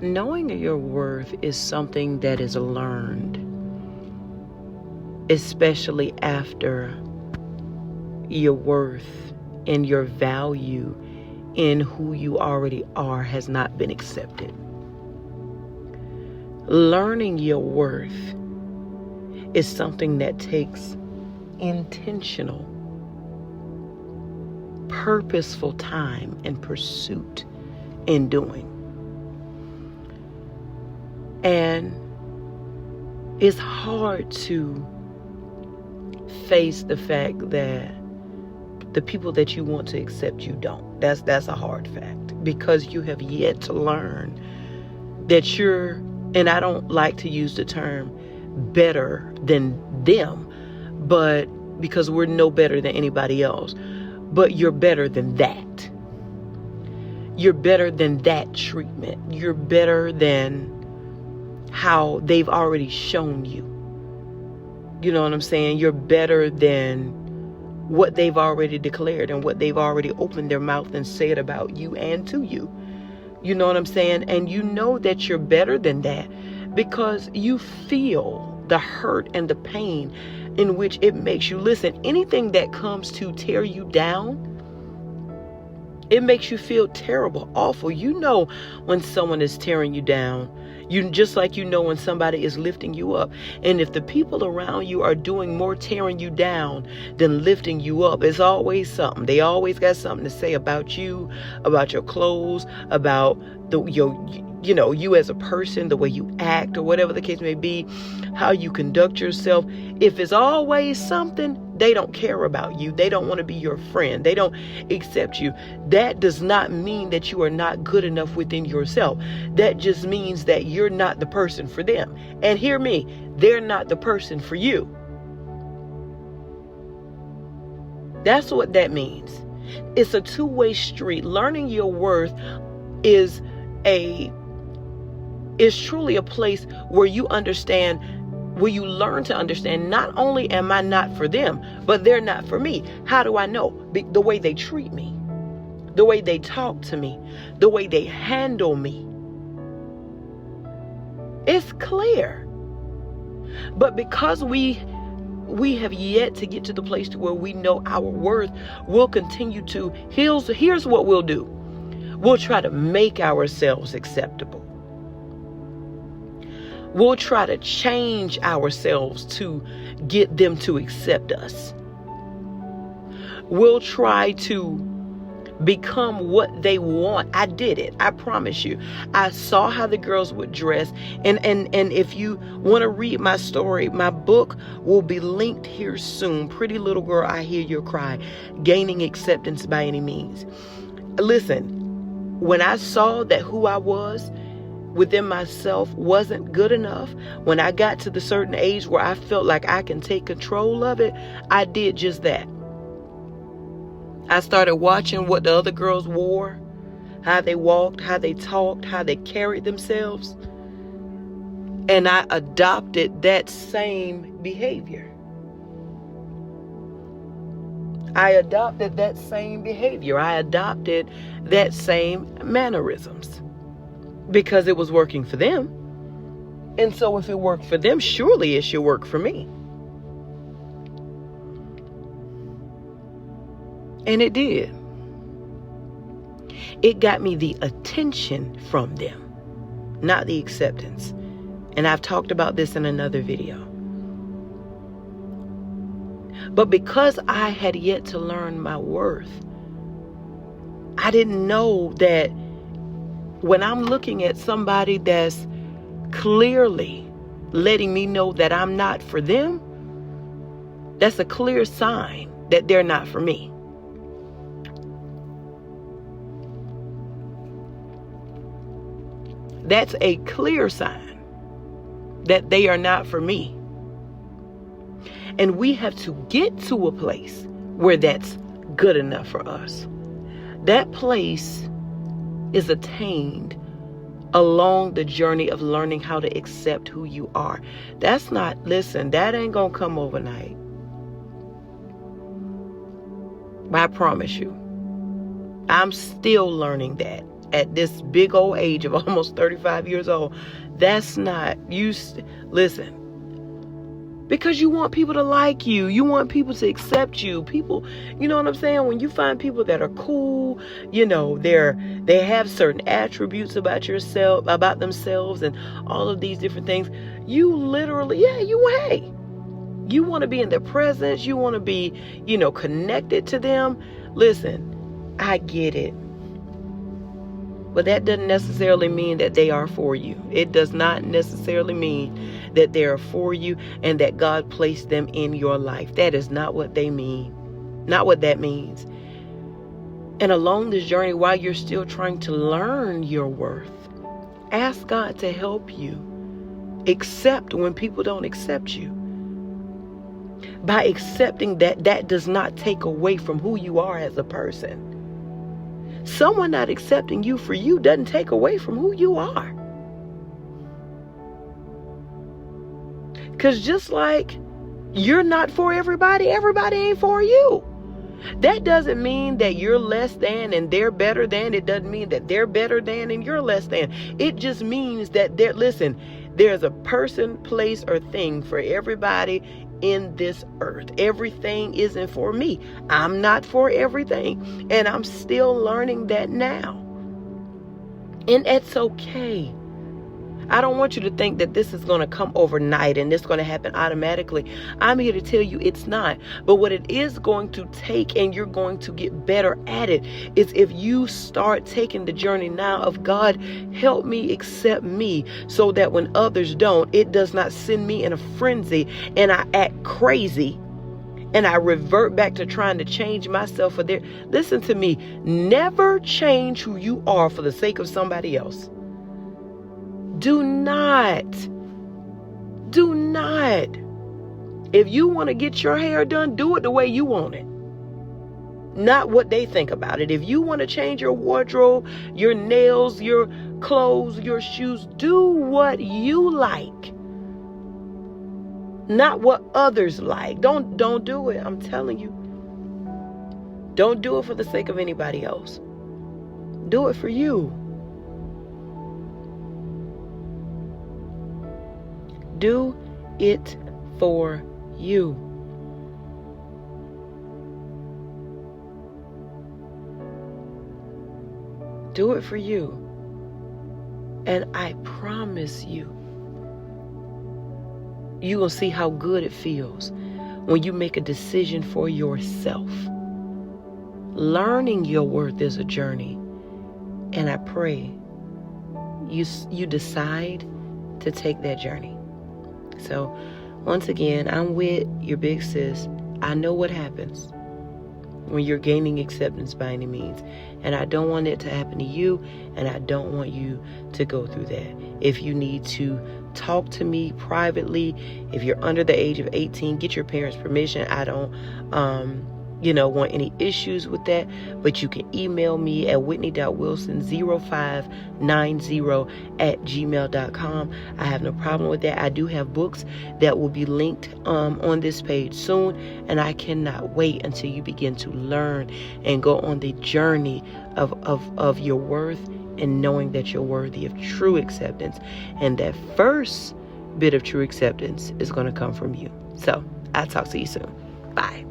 Knowing your worth is something that is learned, especially after your worth and your value in who you already are has not been accepted. Learning your worth is something that takes intentional, purposeful time and pursuit in doing. And it's hard to face the fact that the people that you want to accept you don't. That's a hard fact, because you have yet to learn that you're, and I don't like to use the term better than them, but because we're no better than anybody else, but you're better than that. You're better than that treatment. You're better than how they've already shown you. You know what I'm saying? You're better than what they've already declared and what they've already opened their mouth and said about you and to you. You know what I'm saying? And you know that you're better than that because you feel the hurt and the pain in which it makes you. Listen, anything that comes to tear you down, it makes you feel terrible, awful. You know when someone is tearing you down. You just like you know when somebody is lifting you up. And if the people around you are doing more tearing you down than lifting you up, it's always something. They always got something to say about you, about your clothes, about you as a person, the way you act, or whatever the case may be, how you conduct yourself. If it's always something, they don't care about you. They don't want to be your friend. They don't accept you. That does not mean that you are not good enough within yourself. That just means that you're not the person for them. And hear me, they're not the person for you. That's what that means. It's a two-way street. Learning your worth is truly a place where you understand, where you learn to understand, not only am I not for them, but they're not for me. How do I know? The way they treat me, the way they talk to me, the way they handle me. It's clear. But because we have yet to get to the place to where we know our worth, we'll continue to, here's what we'll do. We'll try to make ourselves acceptable. We'll try to change ourselves to get them to accept us. We'll try to become what they want. I did it. I promise you. I saw how the girls would dress. And if you want to read my story, my book will be linked here soon. Pretty Little Girl, I Hear Your Cry. Gaining Acceptance by Any Means. Listen, when I saw that who I was within myself wasn't good enough, when I got to the certain age where I felt like I can take control of it, I did just that. I started watching what the other girls wore, how they walked, how they talked, how they carried themselves. And I adopted that same behavior. I adopted that same behavior. I adopted that same mannerisms. Because it was working for them. And so if it worked for them, surely it should work for me. And it did. It got me the attention from them, not the acceptance. And I've talked about this in another video. But because I had yet to learn my worth, I didn't know that when I'm looking at somebody that's clearly letting me know that I'm not for them, that's a clear sign that they're not for me. That's a clear sign that they are not for me. And we have to get to a place where that's good enough for us. That place is attained along the journey of learning how to accept who you are. That ain't gonna come overnight. I promise you. I'm still learning that at this big old age of almost 35 years old. That's not, listen, because you want people to like you. You want people to accept you. People, you know what I'm saying? When you find people that are cool, you know, they have certain attributes about themselves and all of these different things. You literally, you want to be in their presence. You want to be, connected to them. Listen, I get it. But that doesn't necessarily mean that they are for you. It does not necessarily mean that they are for you and that God placed them in your life. That is not what they mean. Not what that means. And along this journey, while you're still trying to learn your worth, ask God to help you accept when people don't accept you. By accepting that does not take away from who you are as a person. Someone not accepting you for you doesn't take away from who you are. Because just like you're not for everybody, everybody ain't for you. That doesn't mean that you're less than and they're better than. It doesn't mean that they're better than and you're less than. It just means that there's a person, place, or thing for everybody in this earth. Everything isn't for me. I'm not for everything. And I'm still learning that now. And it's okay. I don't want you to think that this is going to come overnight and this is going to happen automatically. I'm here to tell you it's not. But what it is going to take, and you're going to get better at it, is if you start taking the journey now of God, help me accept me so that when others don't, it does not send me in a frenzy and I act crazy and I revert back to trying to change myself for their. Listen to me. Never change who you are for the sake of somebody else. Do not. If you want to get your hair done, do it the way you want it. Not what they think about it. If you want to change your wardrobe, your nails, your clothes, your shoes, do what you like. Not what others like. Don't do it. I'm telling you. Don't do it for the sake of anybody else. Do it for you. Do it for you. Do it for you. And I promise you, you're going to see how good it feels when you make a decision for yourself. Learning your worth is a journey. And I pray you decide to take that journey. So, once again, I'm with your big sis. I know what happens when you're gaining acceptance by any means. And I don't want it to happen to you. And I don't want you to go through that. If you need to talk to me privately, if you're under the age of 18, get your parents' permission. I don't, want any issues with that. But you can email me at whitney.wilson0590@gmail.com. I have no problem with that. I do have books that will be linked on this page soon. And I cannot wait until you begin to learn and go on the journey of your worth and knowing that you're worthy of true acceptance. And that first bit of true acceptance is going to come from you. So I'll talk to you soon. Bye.